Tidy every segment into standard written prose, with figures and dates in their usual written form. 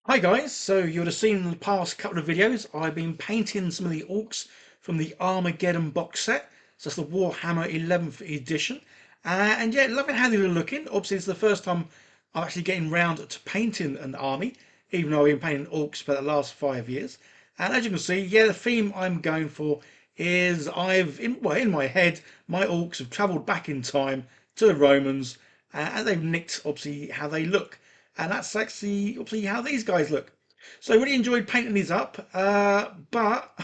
Hi guys, so you would have seen in the past couple of videos I've been painting some of the orcs from the Armageddon box set. So that's the Warhammer 11th edition. And yeah, loving how they were looking. Obviously it's the first time I'm actually getting round to painting an army, even though I've been painting orcs for the last 5 years. And as you can see, yeah, the theme I'm going for is in my head, my orcs have travelled back in time to the Romans and they've nicked obviously how they look. And that's actually obviously how these guys look. So I really enjoyed painting these up, but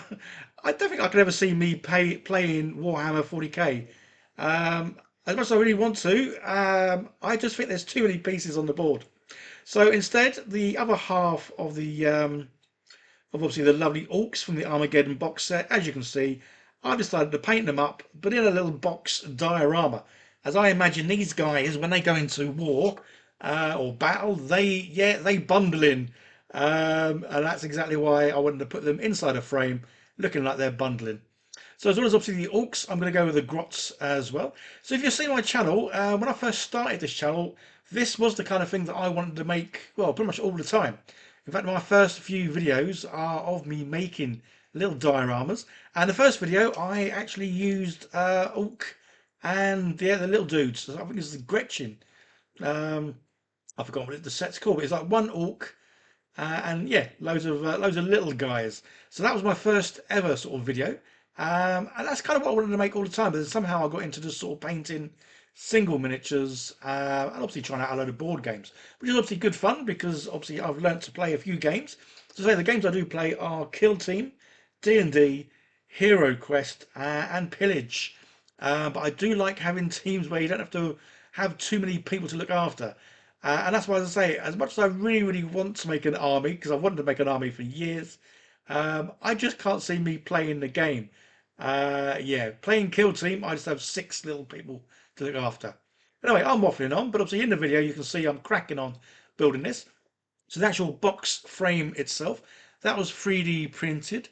I don't think I could ever see me playing Warhammer 40k. As much as I really want to, I just think there's too many pieces on the board. So instead, the other half of obviously the lovely orcs from the Armageddon box set, as you can see, I decided to paint them up, but in a little box diorama. As I imagine these guys, when they go into war or battle, they bundle in, and that's exactly why I wanted to put them inside a frame, looking like they're bundling. So as well as obviously the orcs, I'm going to go with the grots as well. So if you see my channel, when I first started this channel, this was the kind of thing that I wanted to make, well, pretty much all the time. In fact, my first few videos are of me making little dioramas. And the first video, I actually used Ork and the little dudes. I think this is Gretchin. Um, I forgot what the set's called, but it's like one Ork and yeah, loads of little guys. So that was my first ever sort of video, and that's kind of what I wanted to make all the time. But then somehow I got into just sort of painting single miniatures and obviously trying out a load of board games, which is obviously good fun because obviously I've learnt to play a few games. So say the games I do play are Kill Team, D&D, Hero Quest, and Pillage. But I do like having teams where you don't have to have too many people to look after. And that's why, as I say, as much as I really, really want to make an army, because I've wanted to make an army for years, I just can't see me playing the game. Yeah, playing Kill Team, I just have 6 little people to look after. Anyway, I'm waffling on, but obviously in the video you can see I'm cracking on building this. So the actual box frame itself, that was 3D printed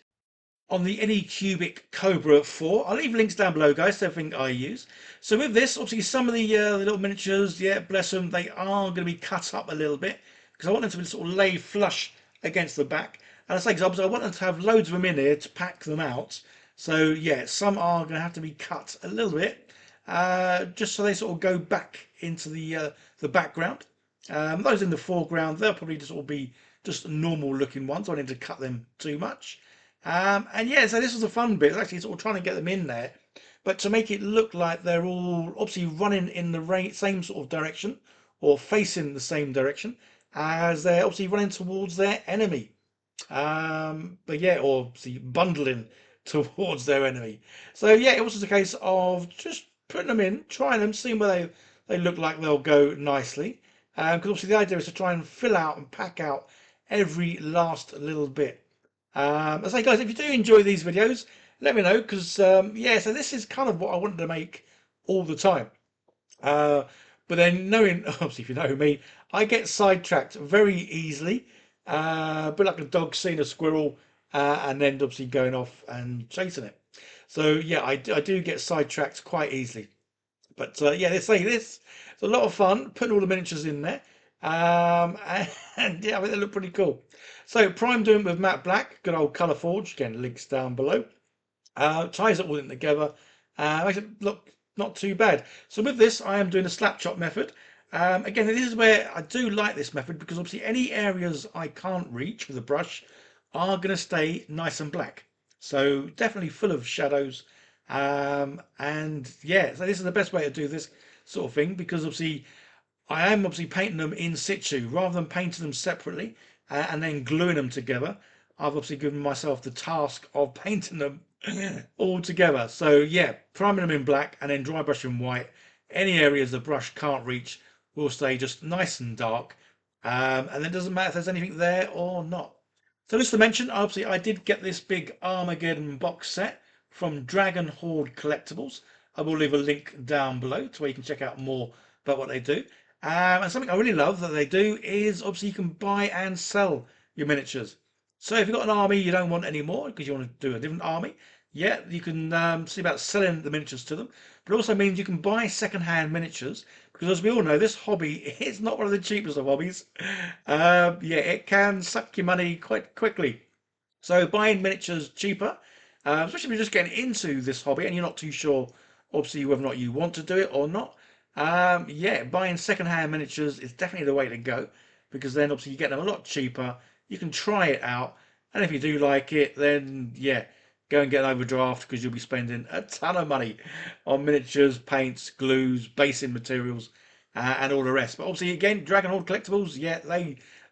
on the Anycubic Cobra 4. I'll leave links down below, guys, to everything I use. So with this, obviously some of the little miniatures, yeah, bless them, they are going to be cut up a little bit because I want them to be sort of lay flush against the back. And I say, because I want them to have loads of them in here to pack them out. So yeah, some are going to have to be cut a little bit, just so they sort of go back into the background. Those in the foreground, they'll probably just all be just normal looking ones. I don't need to cut them too much. And yeah, so this was a fun bit. It's actually sort of trying to get them in there, but to make it look like they're all obviously running in the same sort of direction or facing the same direction as they're obviously running towards their enemy. But yeah, or obviously bundling towards their enemy. So yeah, it was just a case of just putting them in, trying them, seeing where they look like they'll go nicely. Because obviously the idea is to try and fill out and pack out every last little bit. I say, guys, if you do enjoy these videos, let me know because yeah, so this is kind of what I wanted to make all the time. Uh, but then knowing, obviously, if you know me, I get sidetracked very easily. But like a dog seeing a squirrel and then obviously going off and chasing it. So yeah, I do get sidetracked quite easily. But yeah, they say this. It's a lot of fun putting all the miniatures in there. And yeah, I think they look pretty cool. So Prime doing it with matte black, good old Colourforge. Again, links down below. Ties it all in together. Makes it look not too bad. So with this, I am doing a Slapchop method. Again, this is where I do like this method because obviously any areas I can't reach with a brush are going to stay nice and black. So definitely full of shadows. And yeah, so this is the best way to do this sort of thing because obviously I am obviously painting them in situ rather than painting them separately and then gluing them together. I've obviously given myself the task of painting them all together. So yeah, priming them in black and then dry brushing in white. Any areas the brush can't reach will stay just nice and dark. And then it doesn't matter if there's anything there or not. So just to mention, obviously I did get this big Armageddon box set from Dragon Horde Collectibles. I will leave a link down below to where you can check out more about what they do. And something I really love that they do is obviously you can buy and sell your miniatures. So if you've got an army you don't want anymore because you want to do a different army, Yeah, you can see about selling the miniatures to them, but it also means you can buy second-hand miniatures because, as we all know, this hobby is not one of the cheapest of hobbies. Yeah, it can suck your money quite quickly. So buying miniatures cheaper, especially if you're just getting into this hobby and you're not too sure, obviously, whether or not you want to do it or not. Yeah, buying second-hand miniatures is definitely the way to go because then obviously you get them a lot cheaper. You can try it out, and if you do like it, then yeah, go and get an overdraft because you'll be spending a ton of money on miniatures, paints, glues, basing materials, and all the rest. But obviously, again, Dragon Horde Collectibles, yeah,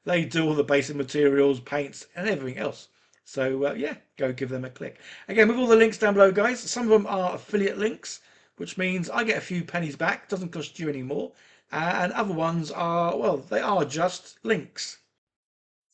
they do all the basing materials, paints, and everything else. So yeah, go give them a click. Again, with all the links down below, guys, some of them are affiliate links, which means I get a few pennies back. Doesn't cost you any more. And other ones are, well, they are just links.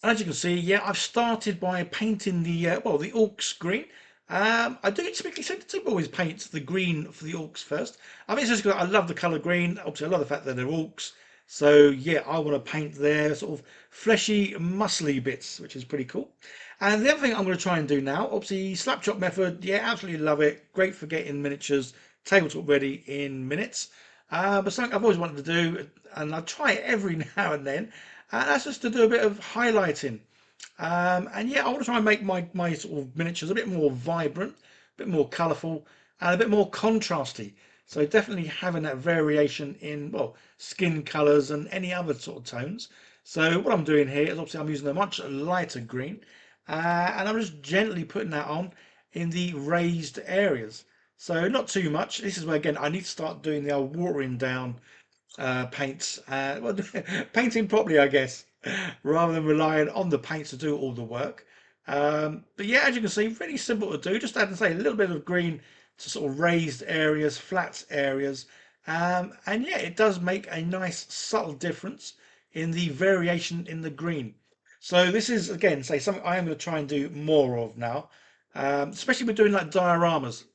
And as you can see, yeah, I've started by painting the, well, the Orks green. I do typically tend to always paint the green for the Orks first. I mean, it's just because I love the colour green. Obviously, I love the fact that they're Orks. So, yeah, I want to paint their sort of fleshy, muscly bits, which is pretty cool. And the other thing I'm going to try and do now, obviously, Slapchop method, yeah, absolutely love it. Great for getting miniatures tabletop ready in minutes. But something I've always wanted to do, and I try it every now and then, that's just to do a bit of highlighting. And yeah, I want to try and make my sort of miniatures a bit more vibrant, a bit more colourful, and a bit more contrasty. So definitely having that variation in, well, skin colours and any other sort of tones. So what I'm doing here is obviously I'm using a much lighter green, and I'm just gently putting that on in the raised areas. So not too much. This is where, again, I need to start doing the old watering down paints, well, painting properly, I guess, rather than relying on the paints to do all the work. But yeah, as you can see, really simple to do. Just add and say a little bit of green to sort of raised areas, flat areas, and yeah, it does make a nice subtle difference in the variation in the green. So this is again, say something I am going to try and do more of now, especially with doing like dioramas.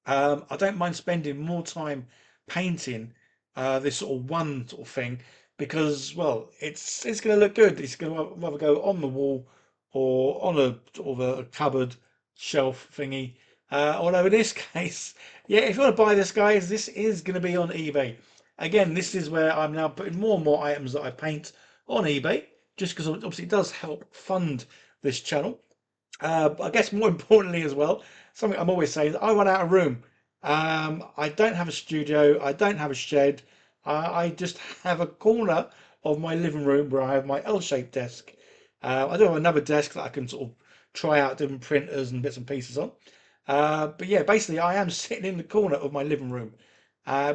I don't mind spending more time painting this sort of one sort of thing because, well, it's going to look good. It's going to rather go on the wall or on a sort of a cupboard shelf thingy. Although in this case, yeah, if you want to buy this, guys, this is going to be on eBay. Again, this is where I'm now putting more and more items that I paint on eBay, just because obviously it does help fund this channel. But I guess more importantly as well, something I'm always saying is I run out of room. I don't have a studio. I don't have a shed. I just have a corner of my living room where I have my L-shaped desk. I do have another desk that I can sort of try out different printers and bits and pieces on. But yeah, basically I am sitting in the corner of my living room,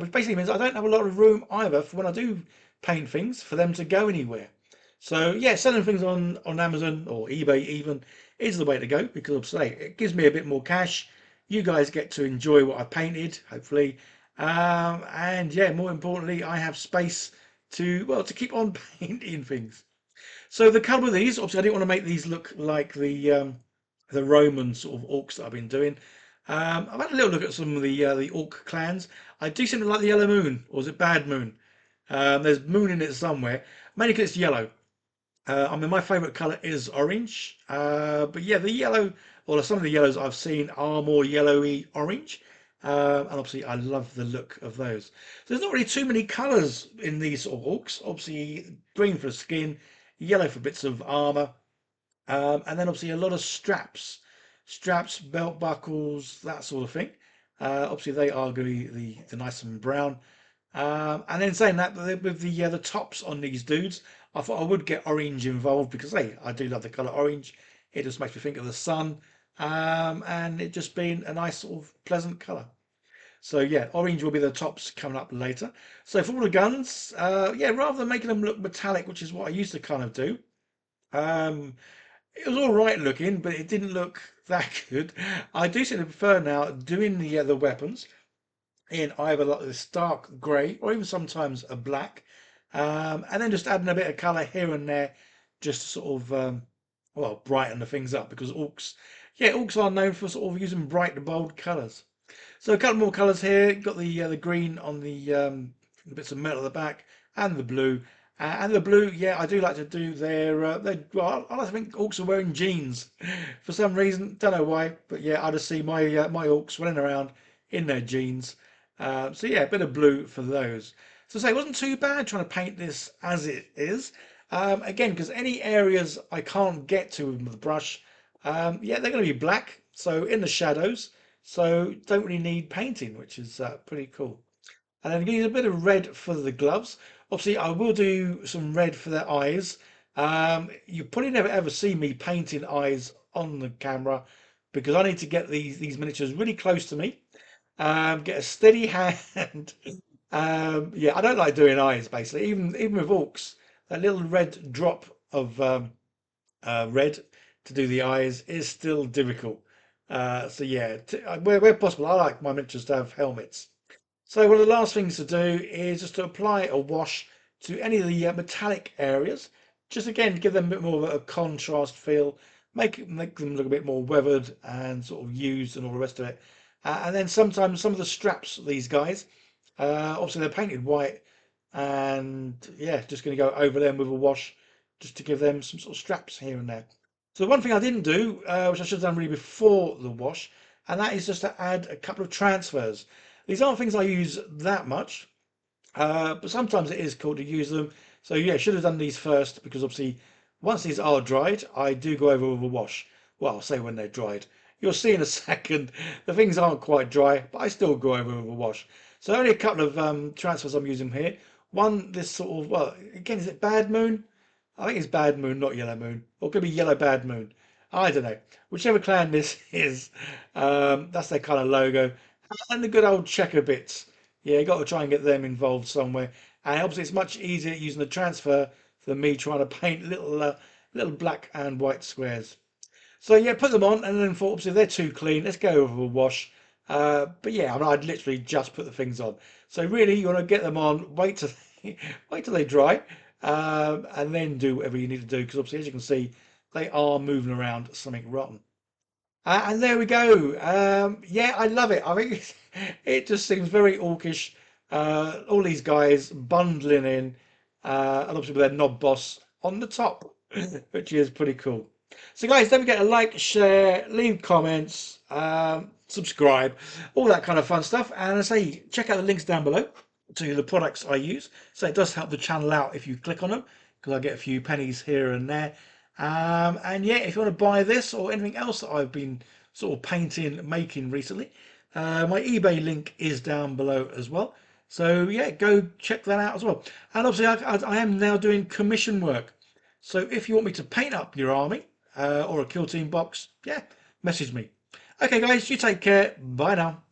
which basically means I don't have a lot of room either for when I do paint things for them to go anywhere. So yeah, selling things on Amazon or eBay even is the way to go because I'll say it gives me a bit more cash. You guys get to enjoy what I painted, hopefully, and yeah, more importantly, I have space to, well, to keep on painting things. So the colour of these, obviously, I didn't want to make these look like the Roman sort of orcs that I've been doing. I've had a little look at some of the orc clans. I do seem to like the yellow moon, or is it bad moon? There's moon in it somewhere, mainly because it's yellow. I mean, my favourite colour is orange, but yeah, the yellow, or some of the yellows I've seen are more yellowy orange, and obviously I love the look of those. So there's not really too many colours in these sort of orcs. Obviously, green for skin, yellow for bits of armour, and then obviously a lot of straps, belt buckles, that sort of thing. Obviously, they are going to be the nice and brown. And then saying that, with the tops on these dudes, I thought I would get orange involved because hey, I do love the colour orange. It just makes me think of the sun, and it just being a nice sort of pleasant colour. So yeah, orange will be the tops coming up later. So for all the guns, yeah, rather than making them look metallic, which is what I used to kind of do, um, it was all right looking, but it didn't look that good. I do seem to prefer now doing the weapons in either like this dark grey or even sometimes a black, and then just adding a bit of colour here and there just to sort of well, brighten the things up because orcs, yeah, orcs are known for sort of using bright bold colours. So a couple more colours here. Got the green on the bits of metal at the back and the blue, And the blue, yeah, I do like to do their well, I like to think Orks are wearing jeans for some reason. Don't know why, but yeah, I just see my Orks running around in their jeans. So yeah, a bit of blue for those. So say it wasn't too bad trying to paint this as it is. Again, because any areas I can't get to with the brush, yeah, they're going to be black. So in the shadows, so don't really need painting, which is pretty cool. And then use a bit of red for the gloves. Obviously, I will do some red for their eyes. You probably never ever see me painting eyes on the camera because I need to get these miniatures really close to me. Get a steady hand. Yeah, I don't like doing eyes basically. Even with Orks, that little red drop of red to do the eyes is still difficult. So yeah, where possible, I like my miniatures to have helmets. So one of the last things to do is just to apply a wash to any of the metallic areas. Just again, give them a bit more of a contrast feel, make them look a bit more weathered and sort of used and all the rest of it. And then sometimes some of the straps, these guys, obviously they're painted white, and yeah, just going to go over them with a wash just to give them some sort of straps here and there. So the one thing I didn't do, which I should have done really before the wash, and that is just to add a couple of transfers. These aren't things I use that much, but sometimes it is cool to use them. So yeah, should have done these first because obviously once these are dried, I do go over with a wash. Well, I'll say when they're dried. You'll see in a second, the things aren't quite dry, but I still go over with a wash. So only a couple of transfers I'm using here. One, this sort of, well, again, is it Bad Moon? I think it's Bad Moon, not Yellow Moon. Or it could be Yellow Bad Moon. I don't know. Whichever clan this is, that's their kind of logo. And the good old checker bits. Yeah, you got to try and get them involved somewhere. And obviously, it's much easier using the transfer than me trying to paint little black and white squares. So yeah, put them on, and then thought, obviously, they're too clean. Let's go over a wash. But yeah, I mean, I'd literally just put the things on. So really, you want to get them on, wait till wait till they dry, and then do whatever you need to do. Because obviously, as you can see, they are moving around something rotten. And there we go. Yeah, I love it. I think it just seems very orcish. All these guys bundling in, and obviously with their knob boss on the top, which is pretty cool. So, guys, don't forget to like, share, leave comments, subscribe, all that kind of fun stuff. And I say, check out the links down below to the products I use. So it does help the channel out if you click on them, because I get a few pennies here and there. And yeah, if you want to buy this or anything else that I've been sort of painting, making recently, my eBay link is down below as well. So yeah, go check that out as well. And obviously, I am now doing commission work. So if you want me to paint up your army or a kill team box, yeah, message me. Okay, guys, you take care. Bye now.